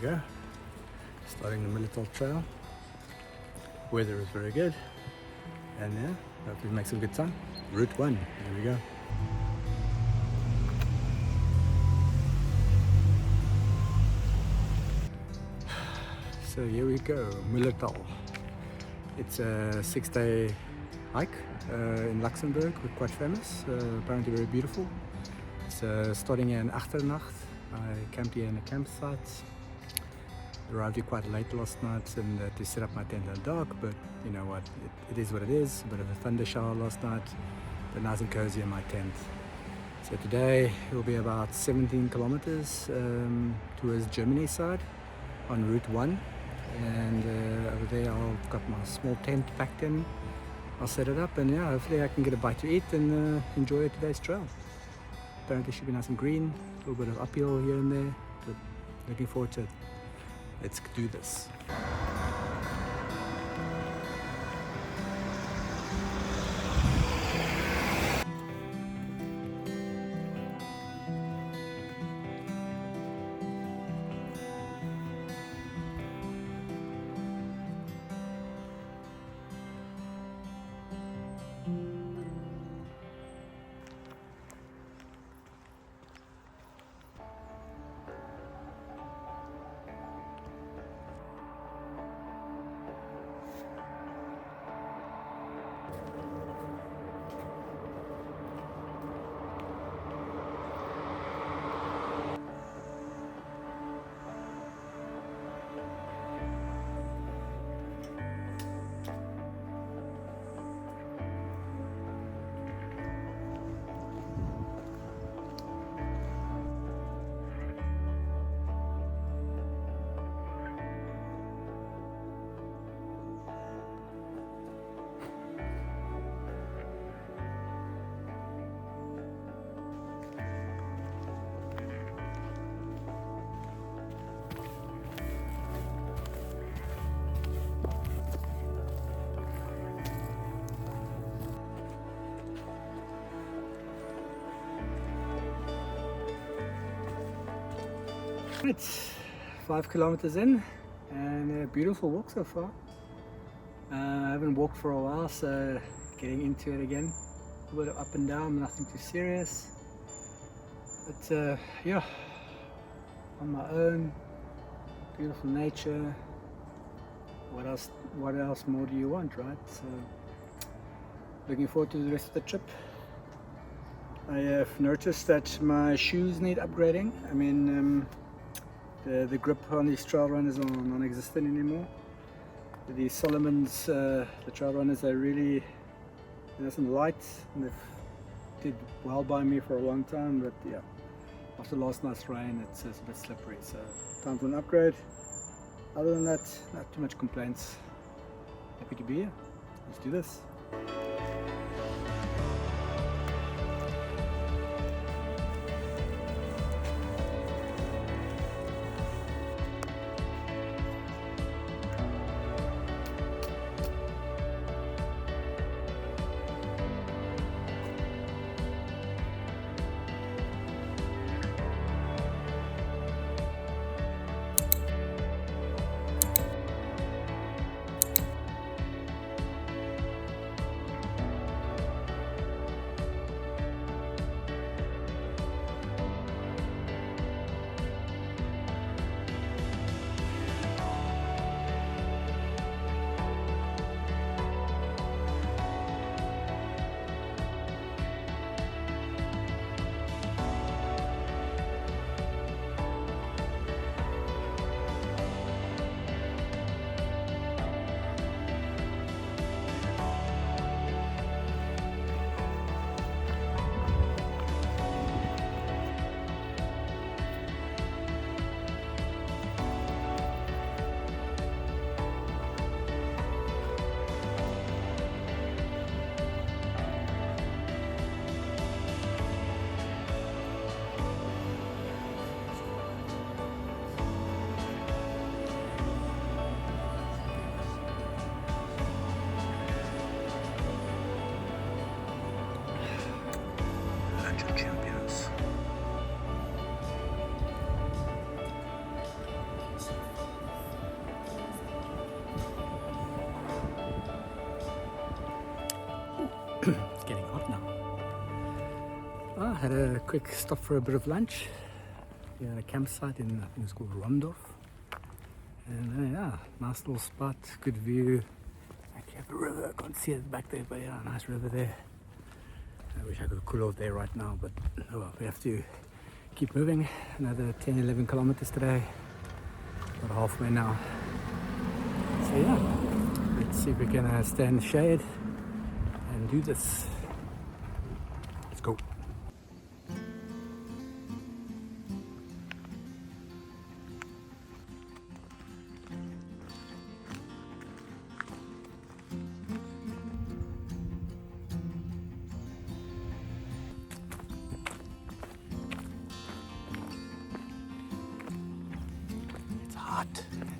go. Starting the Mullerthal Trail. Weather is very good. And yeah, hopefully make some good time. Route 1, here we go. So here we go, Mullerthal. It's a 6-day hike in Luxembourg, quite famous, apparently very beautiful. It's starting here in Echternacht. I camped here in a campsite. Arrived here quite late last night and to set up my tent in the dark, but you know what, it is what it is. A bit of a thunder shower last night, but nice and cozy in my tent. So today it will be about 17 kilometers towards Germany side on Route 1. And over there I've got my small tent packed in. I'll set it up and yeah, hopefully I can get a bite to eat and enjoy today's trail. Apparently it should be nice and green, a little bit of uphill here and there, but looking forward to it. Let's do this. It's 5 kilometers in and a beautiful walk so far. I haven't walked for a while, so getting into it again. A bit of up and down, nothing too serious. But yeah, on my own, beautiful nature. What else more do you want, right? So looking forward to the rest of the trip. I have noticed that my shoes need upgrading. I mean, the grip on these trail runners are non-existent anymore. These Solomons, the trail runners, are really nice and light, and they've did well by me for a long time, but yeah, after last night's rain it's a bit slippery, so time for an upgrade. Other than that, not too much complaints. Happy to be here. Let's do this. had a quick stop for a bit of lunch. We had a campsite in, I think it's called Rondorf. And yeah, nice little spot, good view. Actually have a river, I can't see it back there, but yeah, nice river there. I wish I could cool off there right now, but oh well, we have to keep moving. Another 10-11 kilometers today. About halfway now. So yeah, let's see if we can stay in the shade and do this. Let's go.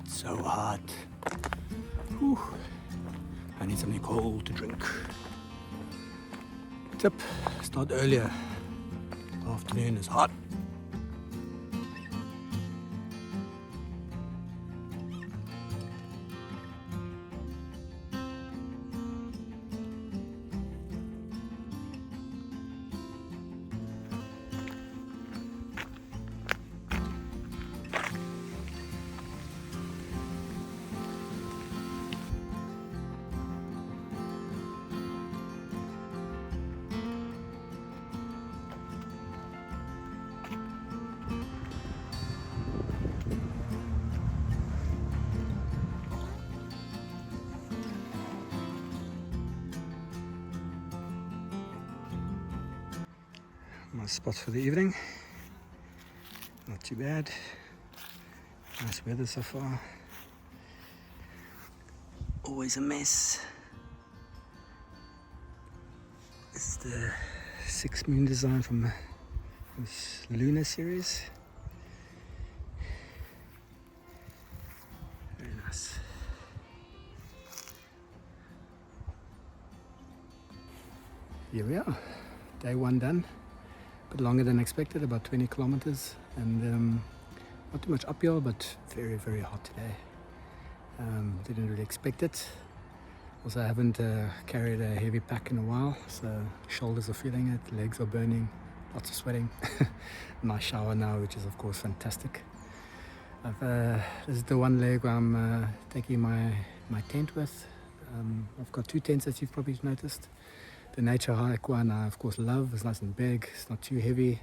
It's so hot. Whew. I need something cold to drink. Tip, start earlier. Afternoon is hot. My spot for the evening. Not too bad. Nice weather so far. Always a mess. This is the 6 moon design from this lunar series. Very nice. Here we are. Day one done. Bit longer than expected, about 20 kilometers, and not too much uphill, but very, very hot today. Didn't really expect it. Also, I haven't carried a heavy pack in a while, so shoulders are feeling it, legs are burning, lots of sweating. Nice shower now, which is of course fantastic. This is the one leg where I'm taking my tent with. I've got two tents, as you've probably noticed. The nature hike one I of course love. It's nice and big, it's not too heavy,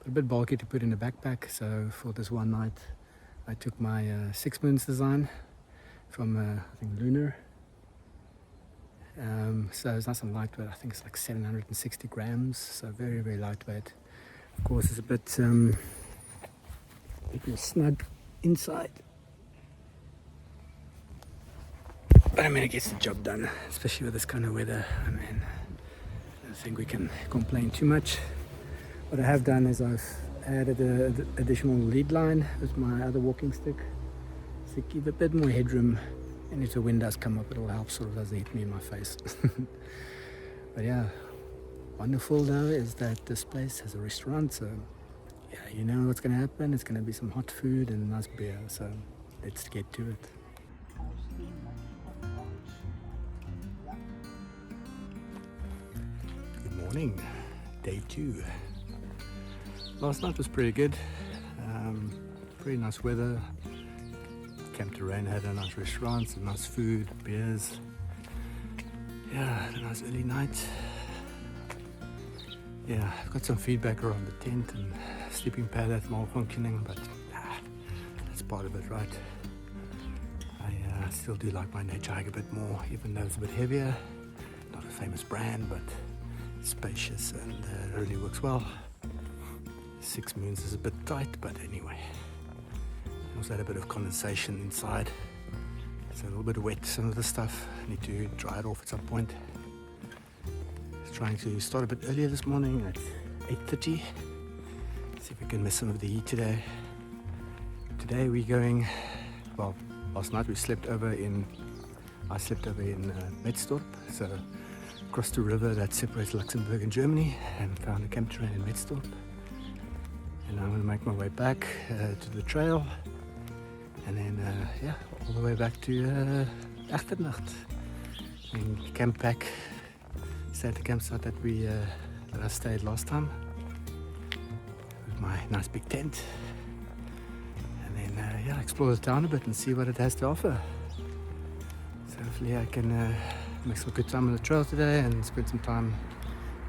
but a bit bulky to put in a backpack. So for this one night I took my 6 moons design from I think Lunar. So it's nice and lightweight. I think it's like 760 grams, so very, very lightweight. Of course it's a bit snug inside, but I mean it gets the job done, especially with this kind of weather. I mean, I think we can complain too much. What I have done is I've added an additional lead line with my other walking stick to give a bit more headroom, and if the wind does come up it'll help so it doesn't hit me in my face. But yeah, wonderful though is that this place has a restaurant, so yeah, you know what's going to happen. It's going to be some hot food and a nice beer, so let's get to it. Morning, day 2. Last night was pretty good. Pretty nice weather. Camp Terrain had a nice restaurant, some nice food, beers. Yeah, a nice early night. Yeah, I've got some feedback around the tent and sleeping pad that's malfunctioning, but that's part of it, right? I still do like my nature hike a bit more, even though it's a bit heavier. Not a famous brand, but spacious and really works well. 6 moons is a bit tight, but anyway. I also had a bit of condensation inside. It's a little bit wet, some of the stuff. I need to dry it off at some point. I was trying to start a bit earlier this morning at 8:30. See if we can miss some of the heat today. Today we're going, well, last night I slept over in Moersdorf, so crossed the river that separates Luxembourg and Germany, and found a camp train in Moersdorf. And I'm going to make my way back to the trail, and then yeah, all the way back to Echternacht. And camp back, stay at the campsite that I stayed last time. nice big tent, and then yeah, explore the town a bit and see what it has to offer. So hopefully I can make some good time on the trail today and spend some time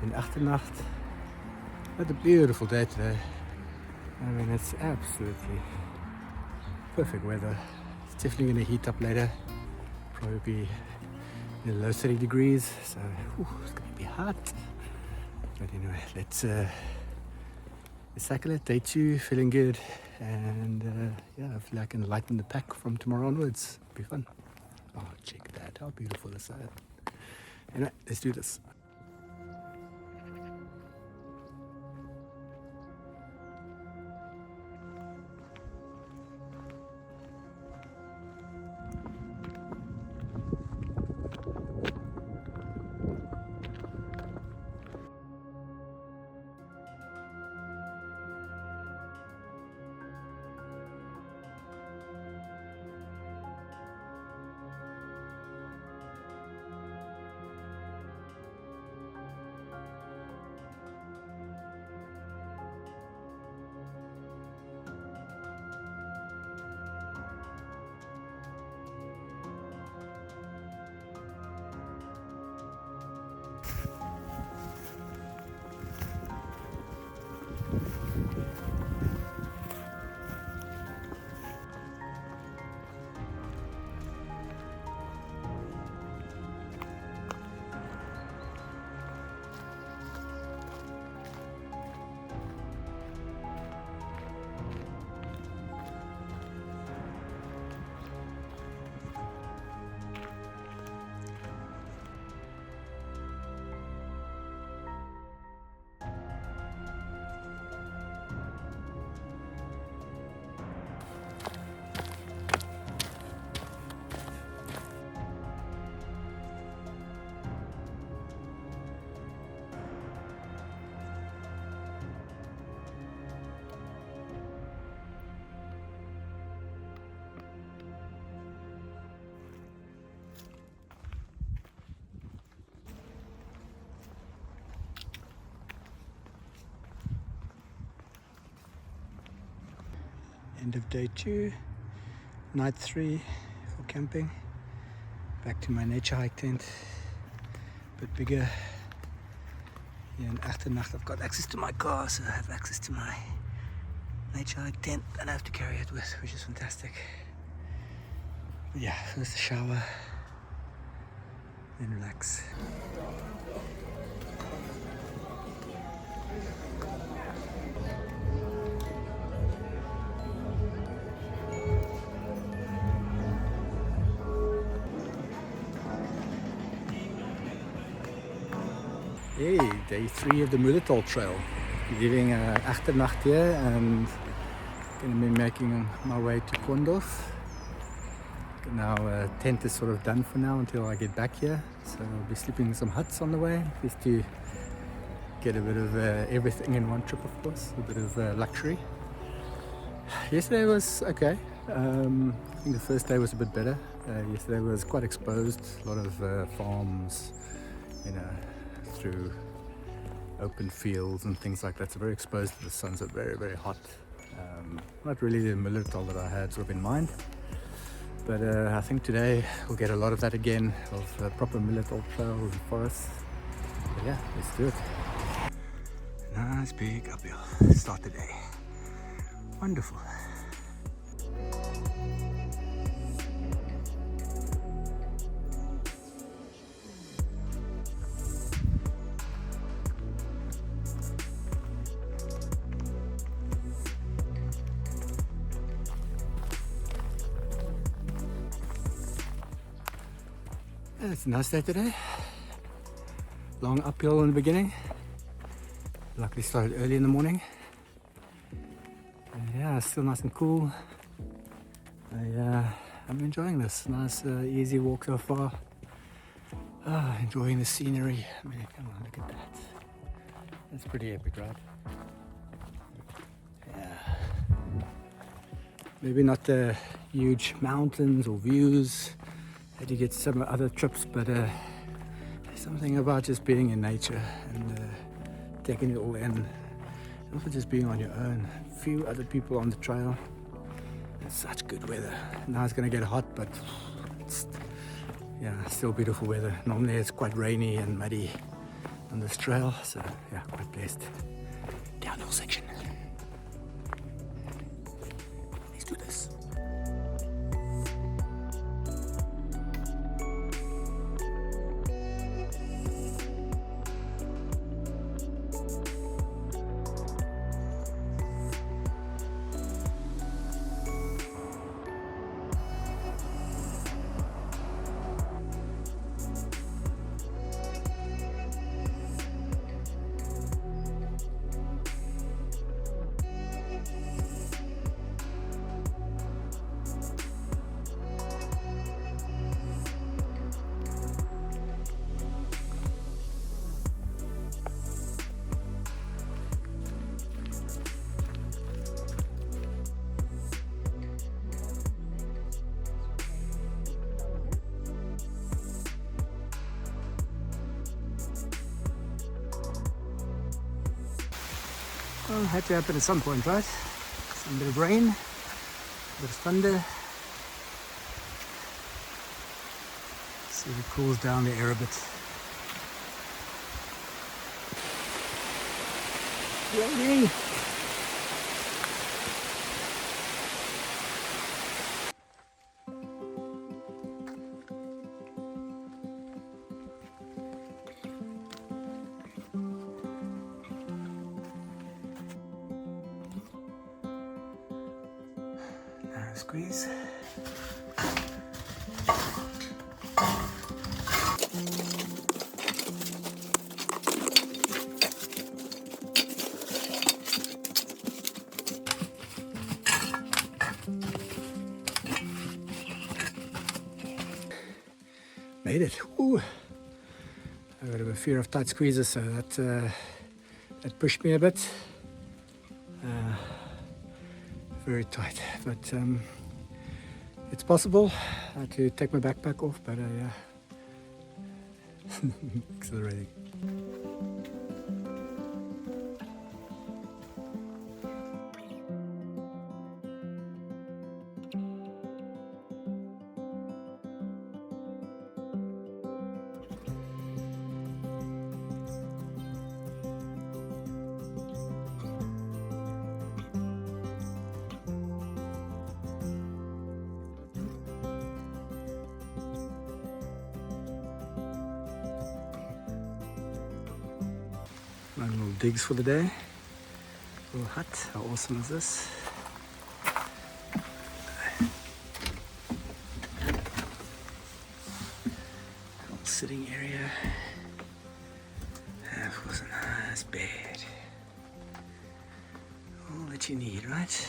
in Echternacht. Had a beautiful day today. I mean, it's absolutely perfect weather. It's definitely going to heat up later, probably be in the low 30 degrees, so it's going to be hot. But anyway, let's tackle it. Day 2, feeling good, and yeah, hopefully I can lighten the pack from tomorrow onwards. It'll be fun. Oh, check that, how beautiful is that? Anyway, let's do this. End of day 2, night 3 for camping. Back to my nature hike tent, a bit bigger. Here in Echternacht I've got access to my car, so I have access to my nature hike tent and I have to carry it with, which is fantastic. But yeah, first a shower, then relax. Hey, day 3 of the Mullerthal Trail. Leaving Echternacht here and going to be making my way to Consdorf. Now tent is sort of done for now until I get back here, so I'll be sleeping in some huts on the way just to get a bit of everything in one trip, of course, a bit of luxury. Yesterday was okay. I think the first day was a bit better. Yesterday was quite exposed, a lot of farms, you know, through open fields and things like that, so very exposed to the sun, so very, very hot. Not really the Mullerthal that I had sort of in mind, but I think today we'll get a lot of that again, of proper Mullerthal trails and forests. But yeah, let's do it. Nice big uphill start the day. Wonderful. It's a nice day today. Long uphill in the beginning. Luckily started early in the morning. And yeah, it's still nice and cool. I'm enjoying this. Nice, easy walk so far. Enjoying the scenery. I mean, come on, look at that. That's pretty epic, right? Yeah. Maybe not the huge mountains or views that you get some other trips, but there's something about just being in nature and taking it all in. Also just being on your own, few other people on the trail. It's such good weather. Now it's gonna get hot, but it's, yeah, still beautiful weather. Normally it's quite rainy and muddy on this trail, so yeah, quite blessed. Downhill section. Let's do this. Well, had to happen at some point, right? Some bit of rain, a bit of thunder. See if it cools down the air a bit. Raining! Squeeze. Made it. Ooh. I've got a bit of fear of tight squeezes, so that pushed me a bit. Very tight, but it's possible. I had to take my backpack off, but yeah, exhilarating. One little digs for the day. Little hut. How awesome is this? Little sitting area. And of course a nice bed. All that you need, right?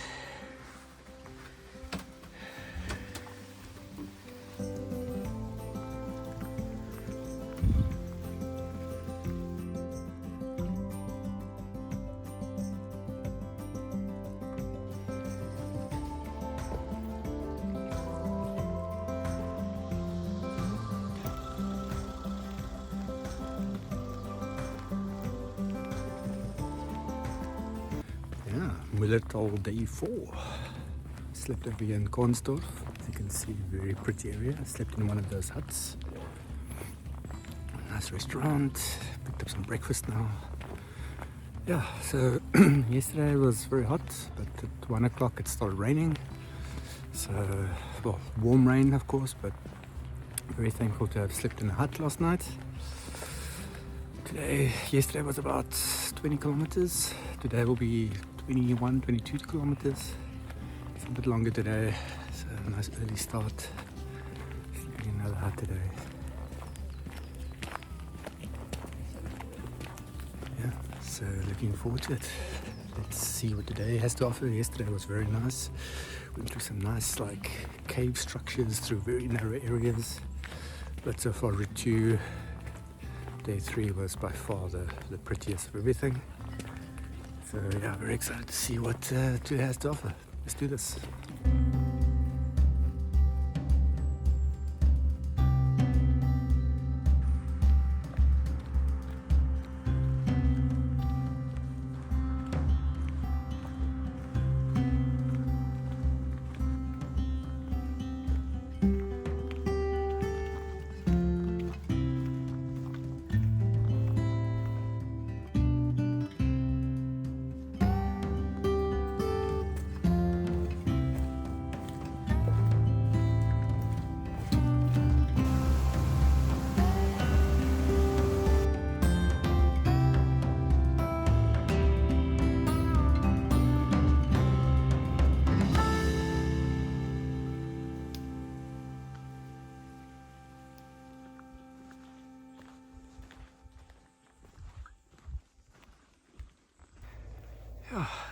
Mullerthal day 4. Slept over here in Consdorf. As you can see, very pretty area. I slept in one of those huts. Nice restaurant. Picked up some breakfast now. Yeah, so yesterday was very hot, but at 1 o'clock it started raining. So, well, warm rain of course, but very thankful to have slept in a hut last night. Yesterday was about 20 kilometers. Today will be 21, 22 kilometers. It's a bit longer today, so a nice early start. Sleeping in another hut today. Yeah, so looking forward to it. Let's see what today has to offer. Yesterday was very nice. Went through some nice like cave structures through very narrow areas. But so far route 2, day 3 was by far the prettiest of everything. So yeah, very excited to see what today has to offer. Let's do this.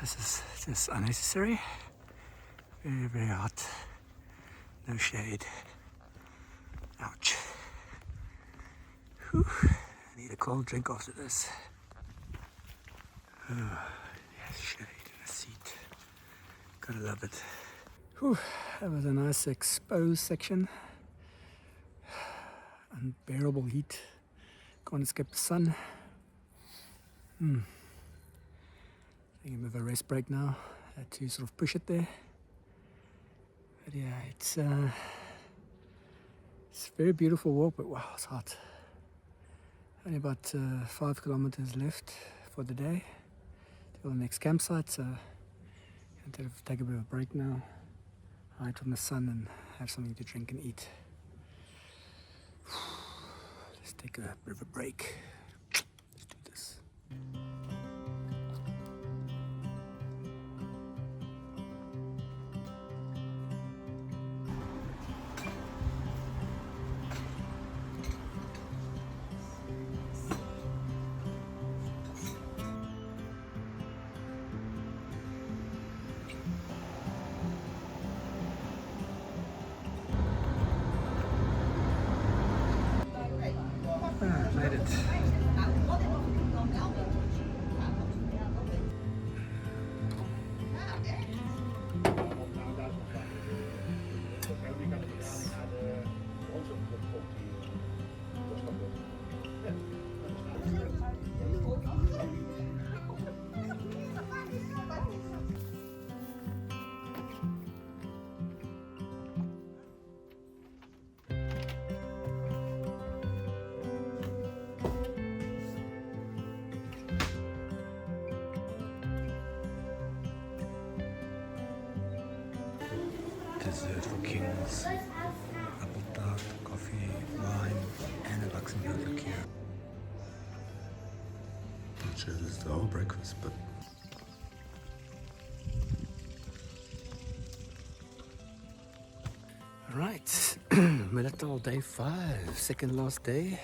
This is just unnecessary. Very, very hot. No shade. Ouch. Whew. I need a cold drink after this. Oh, yes, shade in the seat. Gotta love it. Whew. That was a nice exposed section. Unbearable heat. Can't escape the sun. Taking a bit of a rest break now. Had to sort of push it there. But yeah, it's a very beautiful walk, but wow, it's hot. Only about 5 kilometers left for the day till the next campsite, so I'm going to take a bit of a break now, hide from the sun and have something to drink and eat. Let's take a bit of a break. Let's do this. Made it. Dessert for kings, apple tart, coffee, wine, and a Luxembourg liqueur. Not sure this is the whole breakfast, but alright, Mullerthal day 5, second last day.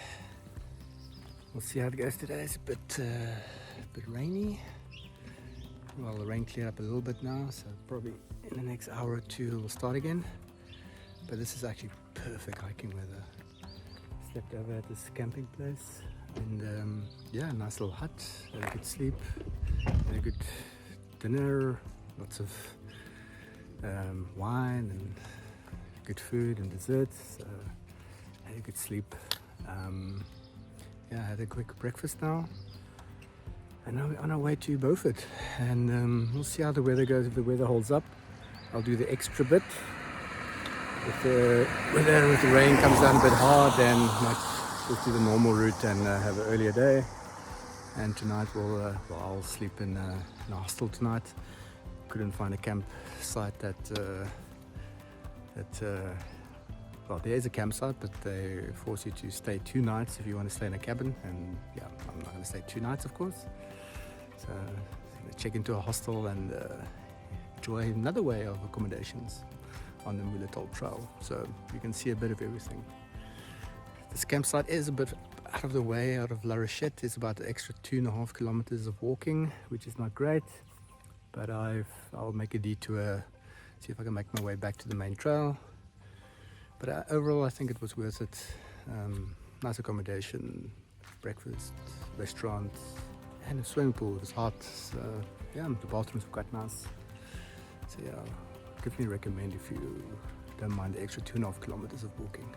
We'll see how it goes today. It's a bit rainy. Well, the rain cleared up a little bit now, so probably in the next hour or two we'll start again. But this is actually perfect hiking weather. Slept over at this camping place, and yeah, nice little hut, had a good sleep, had a good dinner, lots of wine and good food and desserts. So had a good sleep. Yeah, had a quick breakfast now. And now we're on our way to Beaufort, and we'll see how the weather goes. If the weather holds up, I'll do the extra bit. If the weather with the rain comes down a bit hard, then I might just do the normal route and have an earlier day. And tonight I'll sleep in a hostel tonight. Couldn't find a campsite well, there is a campsite, but they force you to stay 2 nights if you want to stay in a cabin. And yeah, I'm not going to stay 2 nights, of course. So I'm going to check into a hostel and enjoy another way of accommodations on the Mullerthal Trail. So you can see a bit of everything. This campsite is a bit out of the way, out of Larochette. It's about an extra 2.5 kilometers of walking, which is not great. But I'll make a detour, see if I can make my way back to the main trail. But overall, I think it was worth it. Nice accommodation, breakfast, restaurant, and a swimming pool. It was hot, so yeah, the bathrooms were quite nice. So yeah, definitely recommend if you don't mind the extra 2.5 kilometers of walking.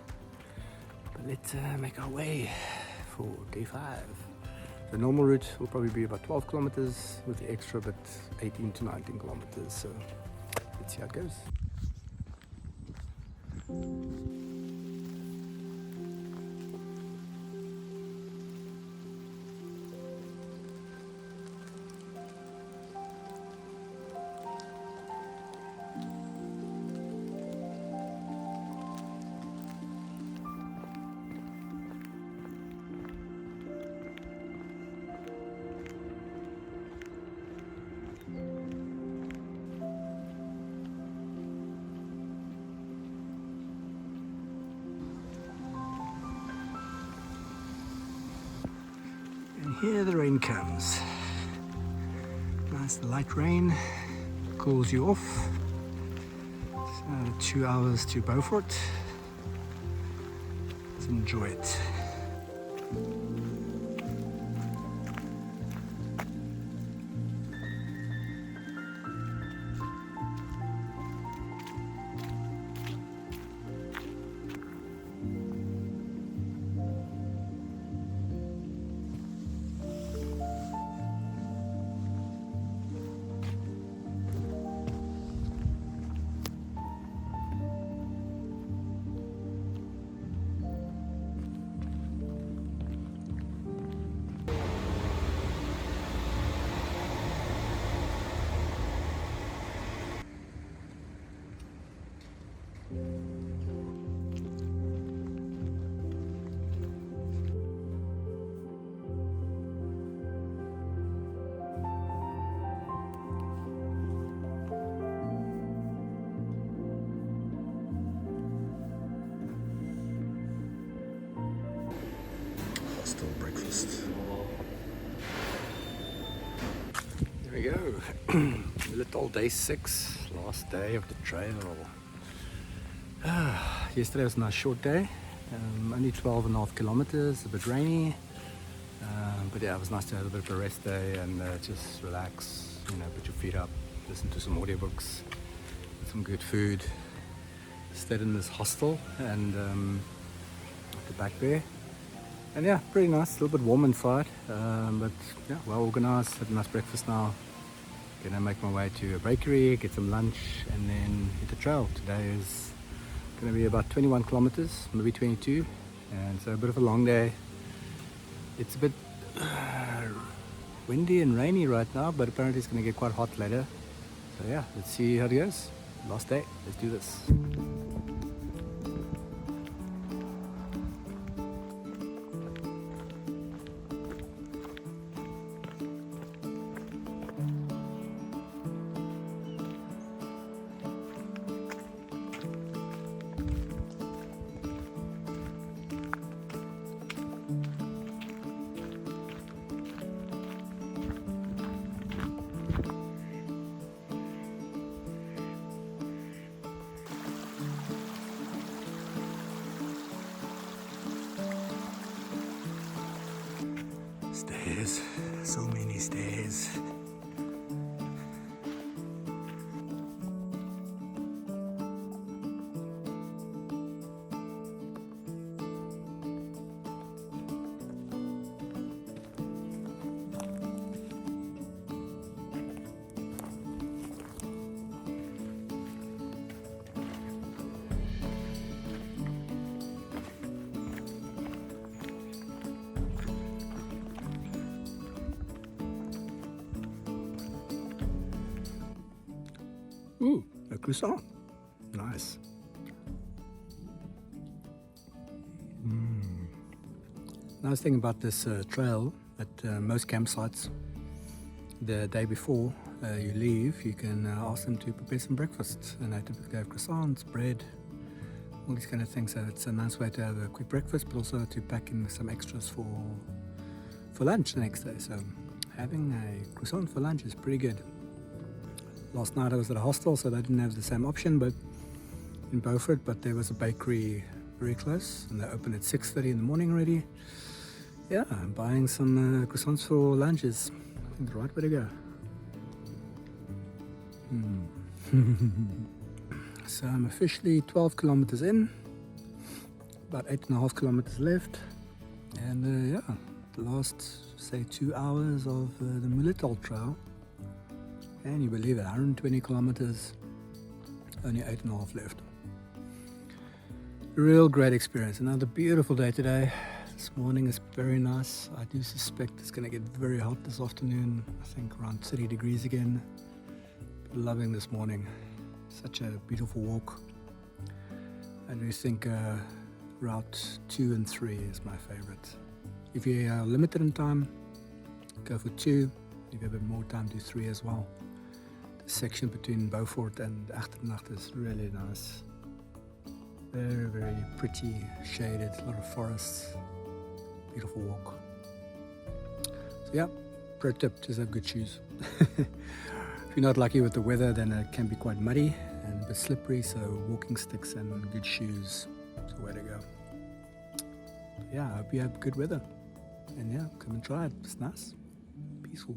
But let's make our way for day 5. The normal route will probably be about 12 kilometers with the extra, but 18 to 19 kilometers. So let's see how it goes. Here the rain comes. Nice light rain cools you off. 2 hours to Beaufort. Let's enjoy it. Hostel breakfast. There we go. Little day 6, last day of the trail. Yesterday was a nice short day, only 12.5 kilometers, a bit rainy, but yeah, it was nice to have a bit of a rest day and just relax, put your feet up, listen to some audiobooks, some good food. Stayed in this hostel and at the back there, and yeah, pretty nice, a little bit warm inside, but yeah, well organized. Had a nice breakfast now. Gonna make my way to a bakery, get some lunch, and then hit the trail. Today is going to be about 21 kilometers, maybe 22, and so a bit of a long day. It's a bit windy and rainy right now, but apparently it's going to get quite hot later. So yeah, let's see how it goes. Last day, let's do this. Stairs, so many stairs. Ooh, a croissant. Nice. Nice thing about this trail, at most campsites, the day before you leave, you can ask them to prepare some breakfast. And they typically have croissants, bread, all these kind of things. So it's a nice way to have a quick breakfast, but also to pack in some extras for lunch the next day. So having a croissant for lunch is pretty good. Last night I was at a hostel, so they didn't have the same option, but in Beaufort, but there was a bakery very close, and they opened at 6:30 in the morning already. Yeah, buying some croissants for lunch is, I think, the right way to go. So I'm officially 12 kilometers in, about 8.5 kilometers left, and yeah, the last, say, 2 hours of the Mullerthal Trail. And you believe it, 120 kilometers, only 8.5 left. Real great experience. Another beautiful day today. This morning is very nice. I do suspect it's going to get very hot this afternoon. I think around 30 degrees again. Loving this morning. Such a beautiful walk. I do think route 2 and 3 is my favorite. If you are limited in time, go for 2. If you have a bit more time, do 3 as well. The section between Beaufort and Echternacht is really nice. Very, very pretty, shaded, a lot of forests. Beautiful walk. So yeah, pro tip, just have good shoes. If you're not lucky with the weather, then it can be quite muddy and a bit slippery, so walking sticks and good shoes is the way to go. But yeah, I hope you have good weather. And yeah, come and try it. It's nice, peaceful.